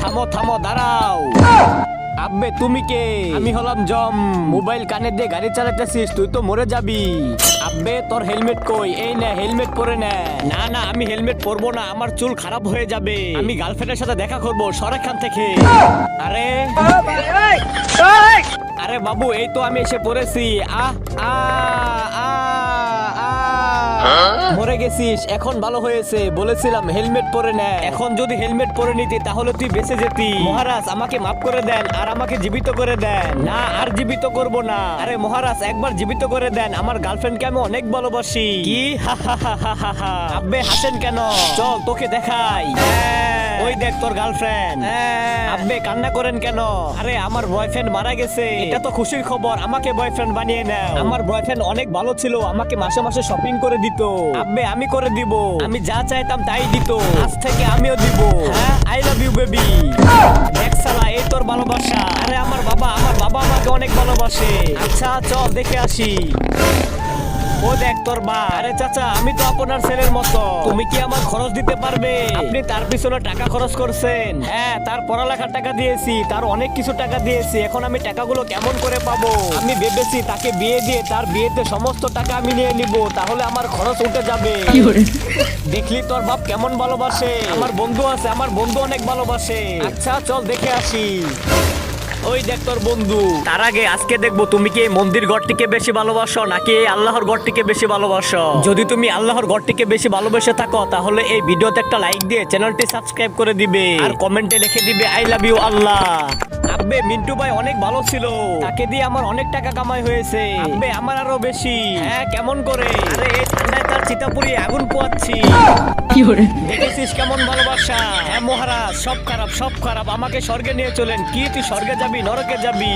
থামো থামো দাঁড়াও। আব্বে তুমি কে? আমি হলাম জম। মোবাইল কানে দিয়ে গাড়ি চালাতেছিস, তুই তো মরে যাবি। আব্বে তোর হেলমেট কই? এই নে হেলমেট পরে নে। না না আমি হেলমেট পরবো না, আমার চুল খারাপ হয়ে যাবে। আমি গার্লফ্রেন্ডের সাথে দেখা করবো, সর এখান থেকে। আরে আরে বাবু এই তো আমি এসে পড়েছি। আহ আ আ আ মরে গেছিস, এখন ভালো হয়েছে। বলেছিলাম হেলমেট পরে নে। এখন যদি হেলমেট পরে নিতি তাহলে তুই বেঁচে যেতি। মহারাজ আমাকে মাফ করে দেন আর আমাকে জীবিত করে দেন। না আর জীবিত করব না। আরে মহারাজ একবার জীবিত করে দেন, আমার গার্লফ্রেন্ডকে আমি অনেক ভালোবাসি। কি আব্বে হাসেন কেন? চল তোকে দেখাই। ওই দেখ তোর গার্লফ্রেন্ড। আব্বে কান্না করেন কেন? আরে আমার বয়ফ্রেন্ড মারা গেছে। এটা তো খুশির খবর, আমাকে বয়ফ্রেন্ড বানিয়ে নাও। আমার বয়ফ্রেন্ড অনেক ভালো ছিল, আমাকে মাসে মাসে শপিং করে দিত। আব্বে আমি করে দিব, আমি যা চাইতাম তাই দিত। আজ থেকে আমিও দিব। হ্যাঁ আই লাভ ইউ বেবি। দেখ শালা এই তোর ভালোবাসা। আরে আমার বাবা আমাকে অনেক ভালোবাসে। আচ্ছা চল দেখে আসি। ও দেখ তোর বা। আরে চাচা আমি তো আপনার ছেলের মতো। তুমি কি আমার খরচ দিতে পারবে? আপনি তার পিছনে টাকা খরচ করছেন। হ্যাঁ তার পড়ালেখার টাকা দিয়েছি, তার অনেক কিছু টাকা দিয়েছি। এখন আমি টাকাগুলো কেমন করে পাবো? আমি ভেবেছি তাকে বিয়ে দিয়ে তার বিয়েতে সমস্ত টাকা আমি নিয়ে নিব, তাহলে আমার খরচ উঠে যাবে। দেখলি তোর বাপ কেমন ভালোবাসে। আমার বন্ধু আছে, আমার বন্ধু অনেক ভালোবাসে। আচ্ছা চল দেখে আসি। ওই দেখ তোর বন্ধু। তার আগে আজকে দেখবো তুমি কি এই মন্দির ঘরটিকে বেশি ভালোবাসো নাকি এই আল্লাহর ঘরটিকে বেশি ভালোবাসো। যদি তুমি আল্লাহর ঘরটিকে বেশি ভালোবেসে থাকো তাহলে এই ভিডিওতে একটা লাইক দিয়ে চ্যানেলটি সাবস্ক্রাইব করে দিবে আর কমেন্টে লিখে দিবে আই লাভ ইউ আল্লাহ। আব্বে মিন্টু ভাই অনেক ভালো ছিল, তাকে দিয়ে আমার অনেক টাকা কামাই হয়েছে। আব্বে আমার আরো বেশি। হ্যাঁ কেমন করে? আরে এই ঠান্ডায় তার চিতাপুরি আগুন পোয়াচ্ছি। দেখেছিস কেমন ভালোবাসা। হ্যাঁ মহারাজ সব খারাপ সব খারাপ, আমাকে স্বর্গে নিয়ে চলেন। কি তুই স্বর্গে যাবি নরকে যাবি?